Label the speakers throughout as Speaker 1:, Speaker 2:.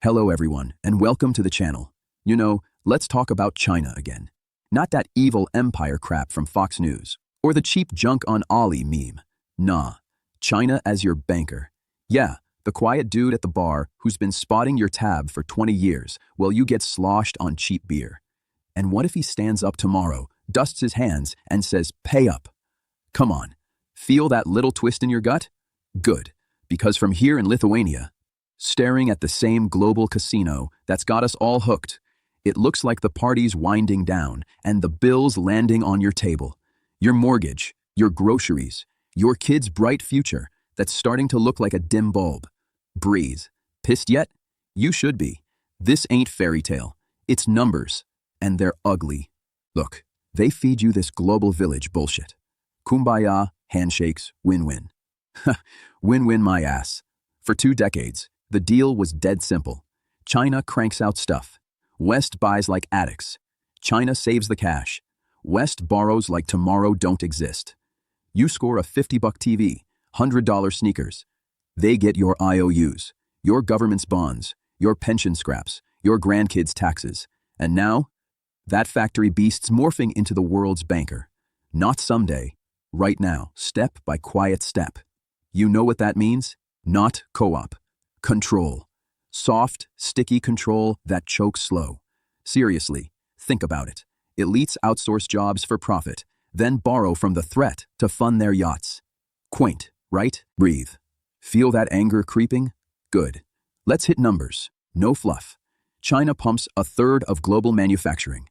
Speaker 1: Hello everyone, and welcome to the channel. Let's talk about China again. Not that evil empire crap from Fox News, or the cheap junk on Ali meme. Nah, China as your banker. Yeah, the quiet dude at the bar who's been spotting your tab for 20 years while you get sloshed on cheap beer. And what if he stands up tomorrow, dusts his hands, and says, "Pay up"? Come on, feel that little twist in your gut? Good, because from here in Lithuania, staring at the same global casino that's got us all hooked, it looks like the party's winding down and the bills landing on your table. Your mortgage, your groceries, your kid's bright future that's starting to look like a dim bulb. Breathe. Pissed yet? You should be. This ain't fairy tale. It's numbers, and they're ugly. Look, they feed you this global village bullshit. Kumbaya, handshakes, win-win. Win-win my ass. For 2 decades, the deal was dead simple. China cranks out stuff. West buys like addicts. China saves the cash. West borrows like tomorrow don't exist. You score a $50 TV, $100 sneakers. They get your IOUs, your government's bonds, your pension scraps, your grandkids' taxes. And now, that factory beast's morphing into the world's banker. Not someday, right now, step by quiet step. You know what that means? Not co-op. Control. Soft, sticky control that chokes slow. Seriously, think about it. Elites outsource jobs for profit, then borrow from the threat to fund their yachts. Quaint, right? Breathe. Feel that anger creeping? Good. Let's hit numbers. No fluff. China pumps a third of global manufacturing.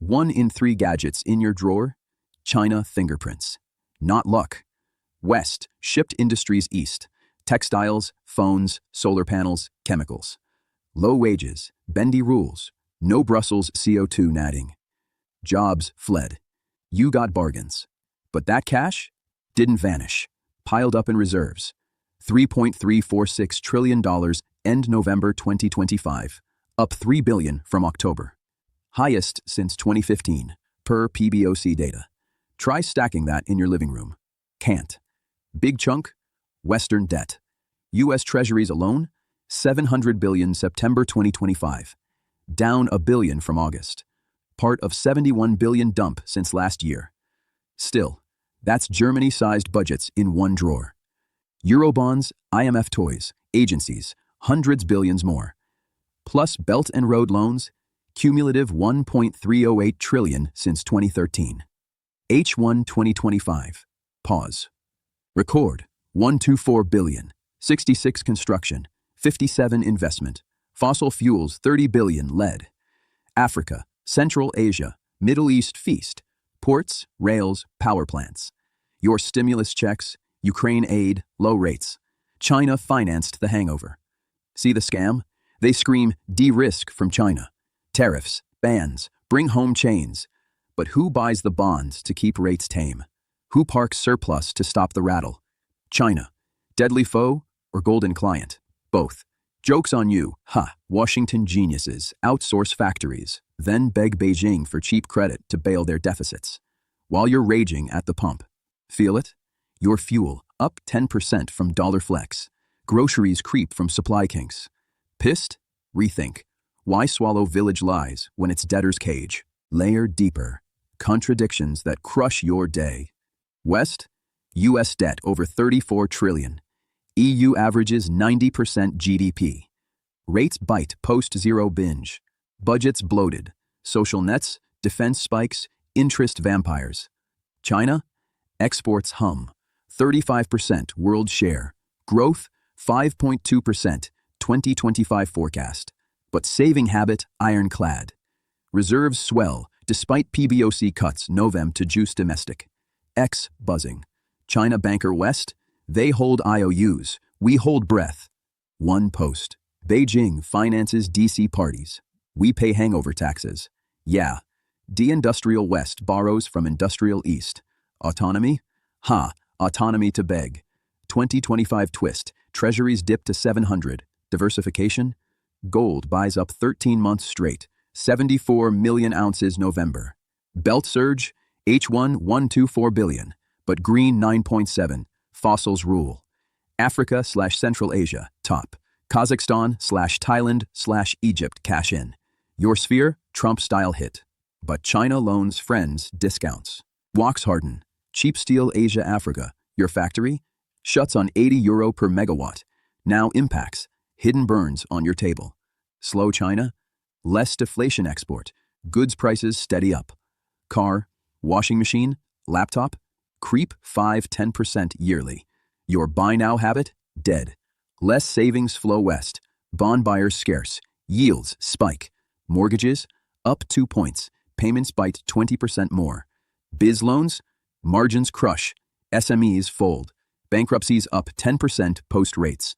Speaker 1: 1 in 3 gadgets in your drawer? China fingerprints. Not luck. West shipped industries east. Textiles, phones, solar panels, chemicals. Low wages, bendy rules, no Brussels CO2 natting. Jobs fled. You got bargains. But that cash didn't vanish, piled up in reserves. $3.346 trillion end November 2025, up $3 billion from October. Highest since 2015, per PBOC data. Try stacking that in your living room. Can't. Big chunk? Western debt. US Treasuries alone, $700 billion September 2025, down $1 billion from August. Part of $71 billion dump since last year. Still, that's Germany-sized budgets in one drawer. Eurobonds, IMF toys, agencies, hundreds billions more. Plus Belt and Road loans, cumulative $1.308 trillion since 2013. H1 2025. Pause. Record. 124 billion, 66 construction, 57 investment, fossil fuels 30 billion lead. Africa, Central Asia, Middle East feast, ports, rails, power plants. Your stimulus checks, Ukraine aid, low rates. China financed the hangover. See the scam? They scream de-risk from China. Tariffs, bans, bring home chains. But who buys the bonds to keep rates tame? Who parks surplus to stop the rattle? China. Deadly foe or golden client? Both. Joke's on you. Ha. Washington geniuses outsource factories, then beg Beijing for cheap credit to bail their deficits. While you're raging at the pump. Feel it? Your fuel up 10% from dollar flex. Groceries creep from supply kinks. Pissed? Rethink. Why swallow village lies when it's debtor's cage? Layer deeper. Contradictions that crush your day. West? US debt over 34 trillion. EU averages 90% GDP. Rates bite post-zero binge. Budgets bloated. Social nets, defense spikes, interest vampires. China? Exports hum. 35% world share. Growth 5.2% 2025 forecast. But saving habit ironclad. Reserves swell despite PBOC cuts Novem to juice domestic. X buzzing. China banker West, they hold IOUs, we hold breath. One post. Beijing finances DC parties. We pay hangover taxes. Yeah. De-industrial West borrows from industrial East. Autonomy? Ha. Autonomy to beg. 2025 twist. Treasuries dip to 700. Diversification? Gold buys up 13 months straight. 74 million ounces November. Belt surge? H1 124 billion. But green 9.7, fossils rule. Africa/Central Asia, top. Kazakhstan/Thailand/Egypt cash in. Your sphere, Trump-style hit. But China loans friends discounts. Walks harden. Cheap steel Asia Africa. Your factory? Shuts on €80 per megawatt. Now impacts. Hidden burns on your table. Slow China? Less deflation export. Goods prices steady up. Car, washing machine, laptop? Creep 5–10% yearly. Your buy now habit? Dead. Less savings flow west. Bond buyers scarce. Yields spike. Mortgages? Up 2 points. Payments bite 20% more. Biz loans? Margins crush. SMEs fold. Bankruptcies up 10% post rates.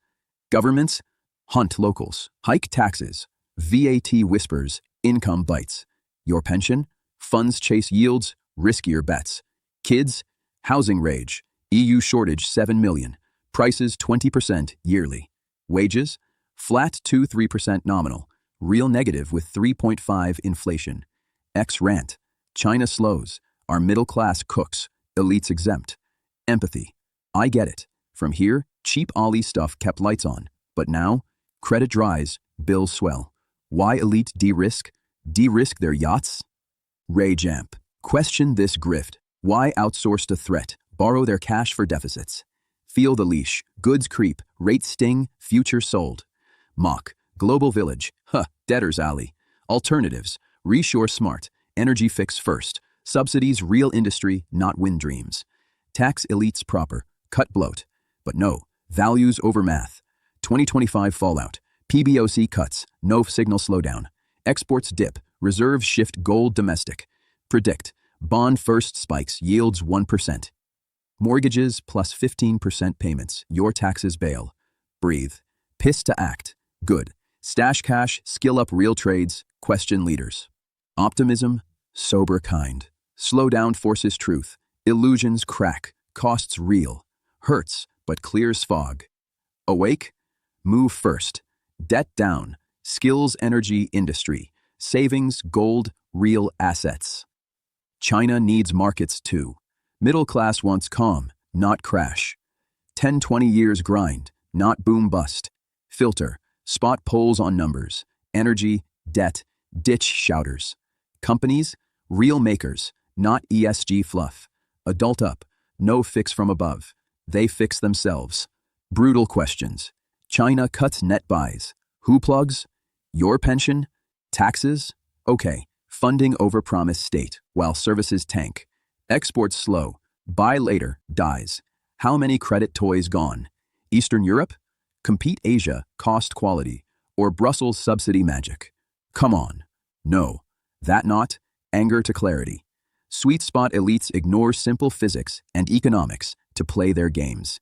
Speaker 1: Governments? Hunt locals. Hike taxes. VAT whispers. Income bites. Your pension? Funds chase yields. Riskier bets. Kids? Housing rage. EU shortage 7 million. Prices 20% yearly. Wages? Flat 2–3% nominal. Real negative with 3.5 inflation. Rant. China slows. Our middle class cooks. Elites exempt. Empathy. I get it. From here, cheap Ollie stuff kept lights on. But now, credit dries, bills swell. Why elite de-risk? De-risk their yachts? Rage amp. Question this grift. Why outsource to threat? Borrow their cash for deficits. Feel the leash. Goods creep. Rates sting. Future sold. Mock. Global village. Debtor's alley. Alternatives. Reshore smart. Energy fix first. Subsidies real industry, not wind dreams. Tax elites proper. Cut bloat. But no. Values over math. 2025 fallout. PBOC cuts. Nov signal slowdown. Exports dip. Reserves shift gold domestic. Predict. Bond first spikes. Yields 1%. Mortgages plus 15% payments. Your taxes bail. Breathe. Piss to act. Good. Stash cash. Skill up real trades. Question leaders. Optimism. Sober kind. Slowdown forces truth. Illusions crack. Costs real. Hurts, but clears fog. Awake? Move first. Debt down. Skills, energy, industry. Savings, gold, real assets. China needs markets too. Middle class wants calm, not crash. 10–20 years grind, not boom bust. Filter. Spot polls on numbers. Energy, debt, ditch shouters. Companies? Real makers, not ESG fluff. Adult up. No fix from above. They fix themselves. Brutal questions. China cuts net buys. Who plugs? Your pension? Taxes? Okay. Funding overpromise state, while services tank. Exports slow. Buy later, dies. How many credit toys gone? Eastern Europe? Compete Asia, cost quality. Or Brussels subsidy magic? Come on. No. That not? Anger to clarity. Sweet spot elites ignore simple physics and economics to play their games.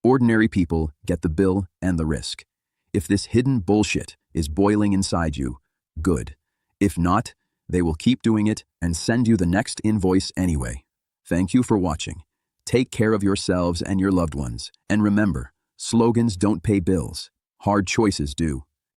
Speaker 1: Ordinary people get the bill and the risk. If this hidden bullshit is boiling inside you, good. If not, they will keep doing it and send you the next invoice anyway. Thank you for watching. Take care of yourselves and your loved ones. And remember, slogans don't pay bills. Hard choices do.